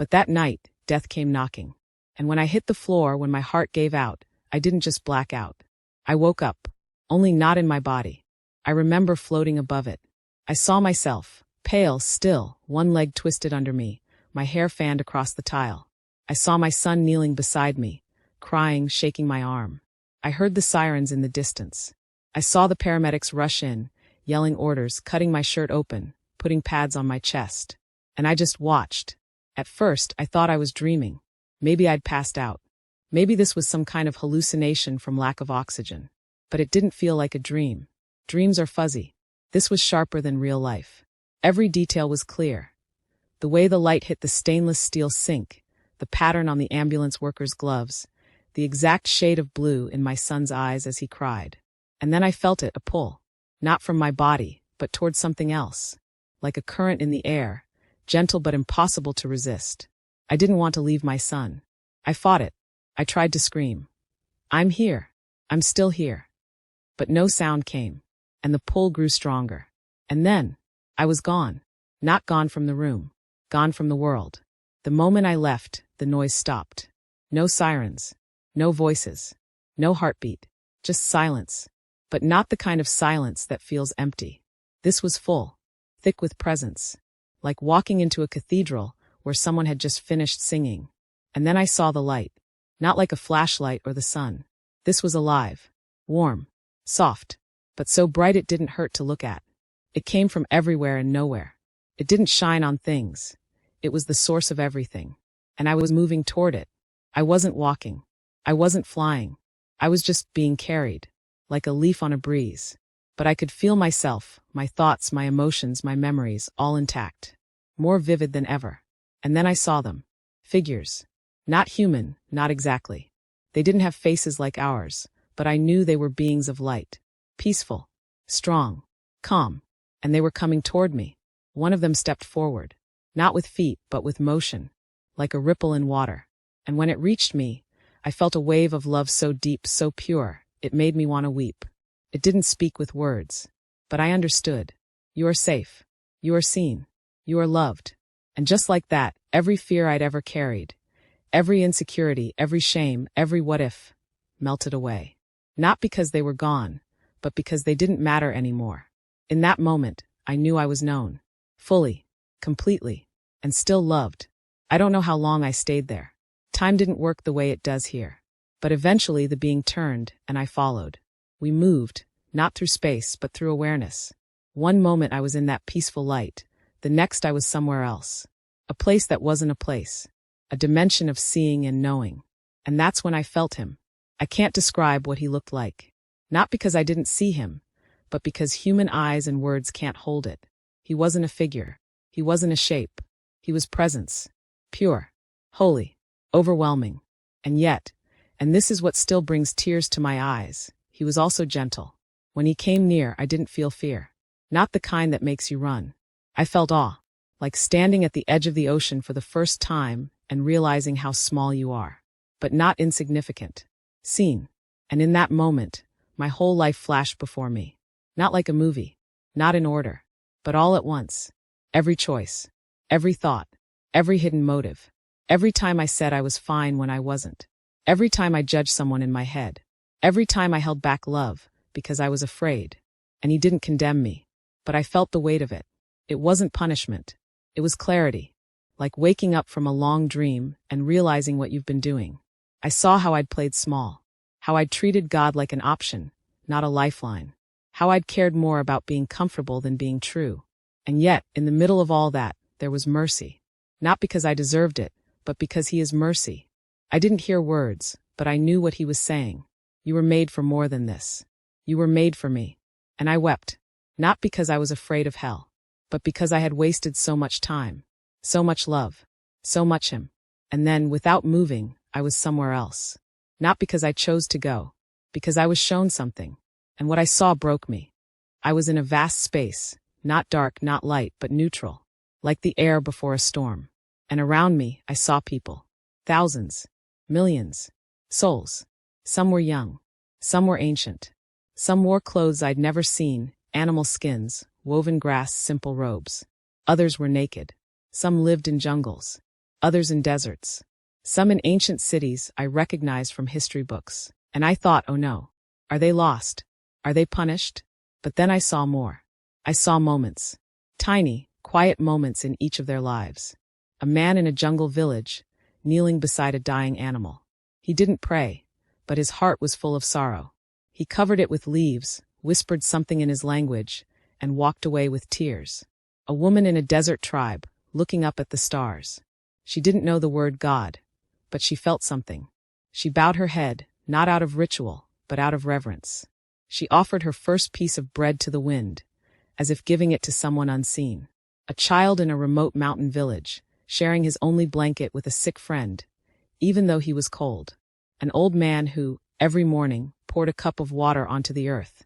But that night, death came knocking. And when I hit the floor, when my heart gave out, I didn't just black out. I woke up, only not in my body. I remember floating above it. I saw myself, pale, still, one leg twisted under me, my hair fanned across the tile. I saw my son kneeling beside me, crying, shaking my arm. I heard the sirens in the distance. I saw the paramedics rush in, yelling orders, cutting my shirt open, putting pads on my chest. And I just watched. At first, I thought I was dreaming. Maybe I'd passed out. Maybe this was some kind of hallucination from lack of oxygen. But it didn't feel like a dream. Dreams are fuzzy. This was sharper than real life. Every detail was clear. The way the light hit the stainless steel sink, the pattern on the ambulance worker's gloves, the exact shade of blue in my son's eyes as he cried. And then I felt it, a pull. Not from my body, but towards something else. Like a current in the air, gentle but impossible to resist. I didn't want to leave my son. I fought it. I tried to scream. I'm here. I'm still here. But no sound came. And the pull grew stronger. And then, I was gone. Not gone from the room. Gone from the world. The moment I left, the noise stopped. No sirens. No voices. No heartbeat. Just silence. But not the kind of silence that feels empty. This was full. Thick with presence. Like walking into a cathedral where someone had just finished singing. And then I saw the light. Not like a flashlight or the sun. This was alive. Warm. Soft. But so bright it didn't hurt to look at. It came from everywhere and nowhere. It didn't shine on things. It was the source of everything. And I was moving toward it. I wasn't walking. I wasn't flying. I was just being carried. Like a leaf on a breeze. But I could feel myself, my thoughts, my emotions, my memories, all intact. More vivid than ever. And then I saw them. Figures. Not human, not exactly. They didn't have faces like ours, but I knew they were beings of light. Peaceful. Strong. Calm. And they were coming toward me. One of them stepped forward. Not with feet, but with motion. Like a ripple in water. And when it reached me, I felt a wave of love so deep, so pure, it made me want to weep. It didn't speak with words. But I understood. You are safe. You are seen. You are loved. And just like that, every fear I'd ever carried, every insecurity, every shame, every what if, melted away. Not because they were gone, but because they didn't matter anymore. In that moment, I knew I was known. Fully. Completely. And still loved. I don't know how long I stayed there. Time didn't work the way it does here. But eventually the being turned, and I followed. We moved, not through space, but through awareness. One moment I was in that peaceful light. The next I was somewhere else. A place that wasn't a place. A dimension of seeing and knowing. And that's when I felt him. I can't describe what he looked like. Not because I didn't see him, but because human eyes and words can't hold it. He wasn't a figure. He wasn't a shape. He was presence. Pure. Holy. Overwhelming. And yet, and this is what still brings tears to my eyes, he was also gentle. When he came near, I didn't feel fear. Not the kind that makes you run. I felt awe. Like standing at the edge of the ocean for the first time and realizing how small you are. But not insignificant. Seen. And in that moment, my whole life flashed before me. Not like a movie. Not in order. But all at once. Every choice. Every thought. Every hidden motive. Every time I said I was fine when I wasn't. Every time I judged someone in my head. Every time I held back love, because I was afraid. And he didn't condemn me. But I felt the weight of it. It wasn't punishment. It was clarity. Like waking up from a long dream and realizing what you've been doing. I saw how I'd played small. How I'd treated God like an option, not a lifeline. How I'd cared more about being comfortable than being true. And yet, in the middle of all that, there was mercy. Not because I deserved it, but because he is mercy. I didn't hear words, but I knew what he was saying. You were made for more than this. You were made for me. And I wept. Not because I was afraid of hell, but because I had wasted so much time. So much love. So much him. And then, without moving, I was somewhere else. Not because I chose to go. Because I was shown something. And what I saw broke me. I was in a vast space. Not dark, not light, but neutral. Like the air before a storm. And around me, I saw people. Thousands. Millions. Souls. Some were young. Some were ancient. Some wore clothes I'd never seen, animal skins, woven grass, simple robes. Others were naked. Some lived in jungles. others in deserts. Some in ancient cities I recognized from history books. And I thought, oh no. Are they lost? Are they punished? But then I saw more. I saw moments. Tiny, quiet moments in each of their lives. A man in a jungle village, kneeling beside a dying animal. He didn't pray, but his heart was full of sorrow. He covered it with leaves, whispered something in his language, and walked away with tears. A woman in a desert tribe, looking up at the stars. She didn't know the word God, but she felt something. She bowed her head, not out of ritual, but out of reverence. She offered her first piece of bread to the wind, as if giving it to someone unseen. A child in a remote mountain village, sharing his only blanket with a sick friend, even though he was cold. An old man who, every morning, poured a cup of water onto the earth.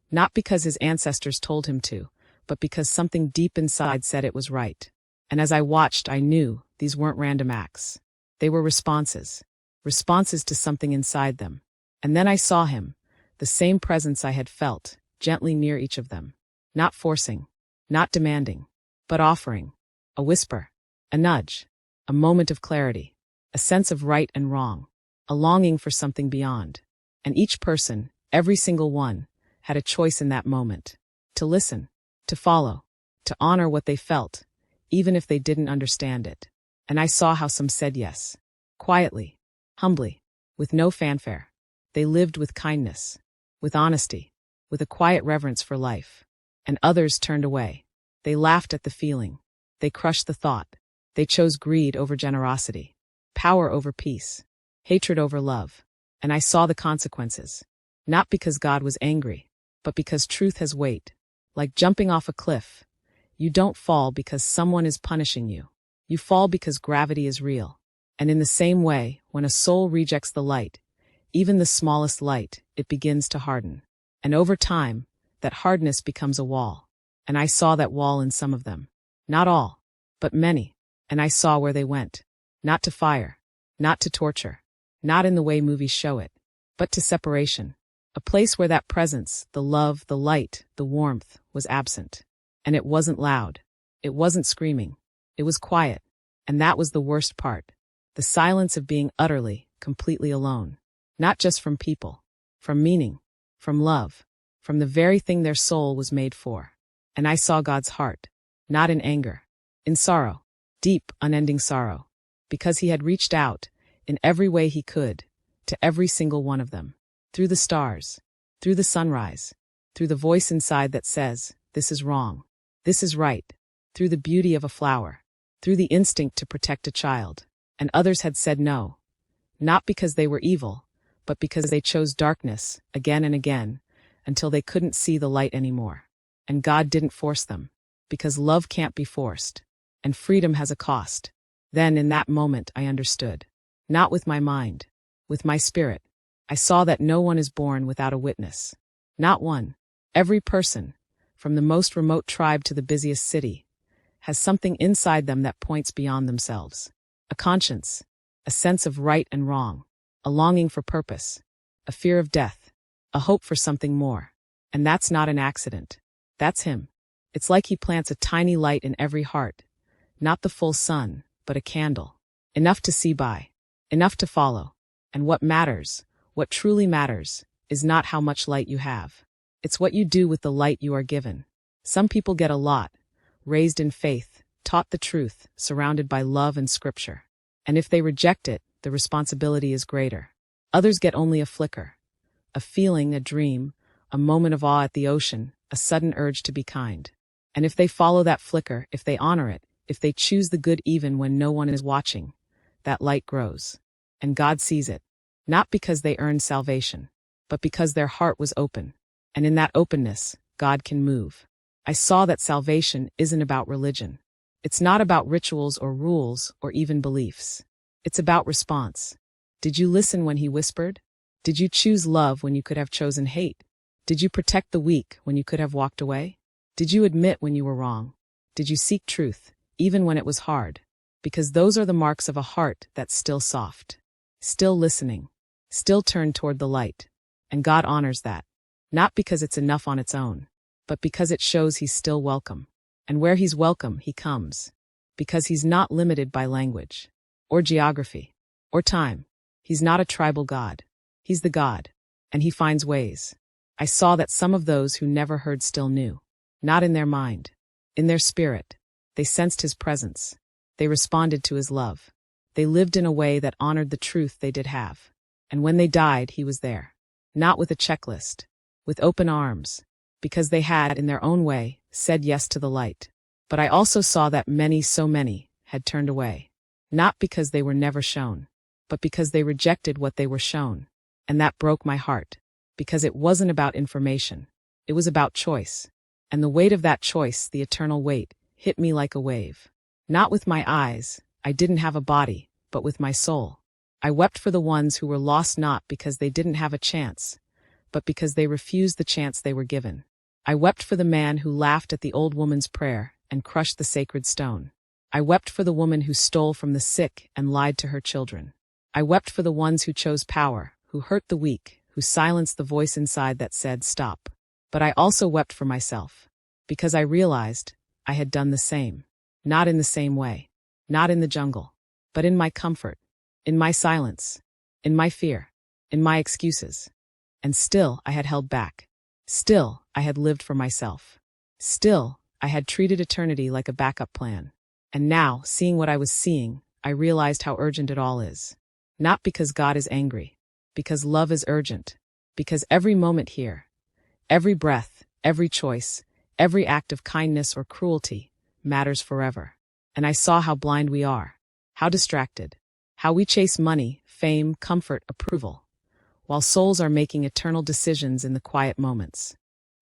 Not because his ancestors told him to, but because something deep inside said it was right. And as I watched, I knew these weren't random acts. They were responses. Responses to something inside them. And then I saw him, the same presence I had felt, gently near each of them. Not forcing, not demanding, but offering. A whisper, a nudge, a moment of clarity, a sense of right and wrong, a longing for something beyond. And each person, every single one, had a choice in that moment. To listen, to follow, to honor what they felt, even if they didn't understand it. And I saw how some said yes. Quietly, humbly, with no fanfare. They lived with kindness, with honesty, with a quiet reverence for life. And others turned away. They laughed at the feeling. They crushed the thought. They chose greed over generosity, power over peace, hatred over love. And I saw the consequences. Not because God was angry, but because truth has weight. Like jumping off a cliff. You don't fall because someone is punishing you. You fall because gravity is real. And in the same way, when a soul rejects the light, even the smallest light, it begins to harden. And over time, that hardness becomes a wall. And I saw that wall in some of them. Not all, but many. And I saw where they went. Not to fire, not to torture, not in the way movies show it, but to separation. A place where that presence, the love, the light, the warmth, was absent. And it wasn't loud. It wasn't screaming. It was quiet. And that was the worst part. The silence of being utterly, completely alone. Not just from people. From meaning. From love. From the very thing their soul was made for. And I saw God's heart. Not in anger. In sorrow. Deep, unending sorrow. Because he had reached out, in every way he could, to every single one of them. Through the stars. Through the sunrise. Through the voice inside that says, this is wrong. This is right. Through the beauty of a flower. Through the instinct to protect a child. And others had said no. Not because they were evil, but because they chose darkness, again and again, until they couldn't see the light anymore. And God didn't force them. Because love can't be forced. And freedom has a cost. Then in that moment I understood. Not with my mind. With my spirit. I saw that no one is born without a witness. Not one. Every person, from the most remote tribe to the busiest city, has something inside them that points beyond themselves. A conscience, a sense of right and wrong, a longing for purpose, a fear of death, a hope for something more. And that's not an accident. That's him. It's like he plants a tiny light in every heart. Not the full sun, but a candle. Enough to see by. Enough to follow. And what matters, what truly matters, is not how much light you have. It's what you do with the light you are given. Some people get a lot, raised in faith, taught the truth, surrounded by love and scripture. And if they reject it, the responsibility is greater. Others get only a flicker. A feeling, a dream, a moment of awe at the ocean, a sudden urge to be kind. And if they follow that flicker, if they honor it, if they choose the good even when no one is watching, that light grows. And God sees it. Not because they earned salvation, but because their heart was open. And in that openness, God can move. I saw that salvation isn't about religion. It's not about rituals or rules or even beliefs. It's about response. Did you listen when he whispered? Did you choose love when you could have chosen hate? Did you protect the weak when you could have walked away? Did you admit when you were wrong? Did you seek truth, even when it was hard? Because those are the marks of a heart that's still soft, still listening, still turned toward the light. And God honors that. Not because it's enough on its own, but because it shows he's still welcome. And where he's welcome, he comes. Because he's not limited by language. or geography, or time. He's not a tribal god. He's the God, and he finds ways. I saw that some of those who never heard still knew. Not in their mind. In their spirit. They sensed his presence. They responded to his love. They lived in a way that honored the truth they did have. And when they died, he was there. Not with a checklist. With open arms. Because they had, in their own way, said yes to the light. But I also saw that many, so many, had turned away. Not because they were never shown, but because they rejected what they were shown. And that broke my heart. Because it wasn't about information. It was about choice. And the weight of that choice, the eternal weight, hit me like a wave. Not with my eyes, I didn't have a body, but with my soul. I wept for the ones who were lost not because they didn't have a chance, but because they refused the chance they were given. I wept for the man who laughed at the old woman's prayer and crushed the sacred stone. I wept for the woman who stole from the sick and lied to her children. I wept for the ones who chose power, who hurt the weak, who silenced the voice inside that said stop. But I also wept for myself, because I realized I had done the same. Not in the same way. Not in the jungle. But in my comfort. In my silence. In my fear. In my excuses. And still I had held back. Still I had lived for myself. Still I had treated eternity like a backup plan. And now, seeing what I was seeing, I realized how urgent it all is. Not because God is angry. Because love is urgent. Because every moment here, every breath, every choice, every act of kindness or cruelty, matters forever. And I saw how blind we are. How distracted. How we chase money, fame, comfort, approval. While souls are making eternal decisions in the quiet moments.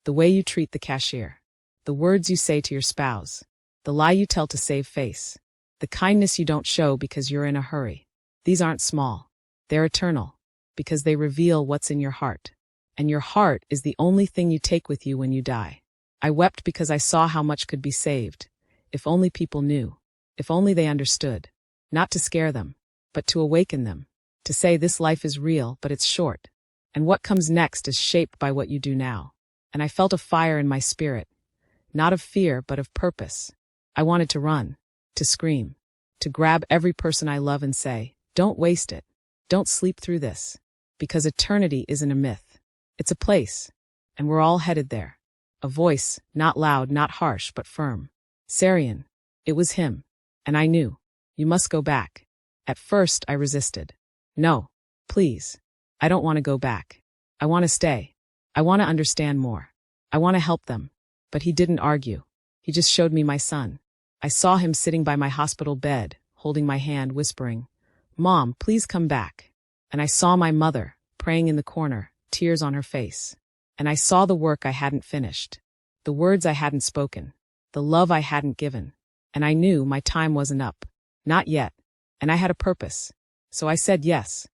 The way you treat the cashier. The words you say to your spouse. The lie you tell to save face. The kindness you don't show because you're in a hurry. These aren't small. They're eternal. Because they reveal what's in your heart. And your heart is the only thing you take with you when you die. I wept because I saw how much could be saved. If only people knew. If only they understood. Not to scare them, but to awaken them. To say this life is real, but it's short. And what comes next is shaped by what you do now. And I felt a fire in my spirit. Not of fear, but of purpose. I wanted to run. To scream. To grab every person I love and say, don't waste it. Don't sleep through this. Because eternity isn't a myth. It's a place. And we're all headed there. A voice, not loud, not harsh, but firm. Sarian. It was him. And I knew. You must go back. At first, I resisted. No. Please. I don't want to go back. I want to stay. I want to understand more. I want to help them. But he didn't argue. He just showed me my son. I saw him sitting by my hospital bed, holding my hand, whispering, Mom, please come back. And I saw my mother, praying in the corner, tears on her face. And I saw the work I hadn't finished. The words I hadn't spoken. The love I hadn't given. And I knew my time wasn't up. Not yet. And I had a purpose. So I said yes.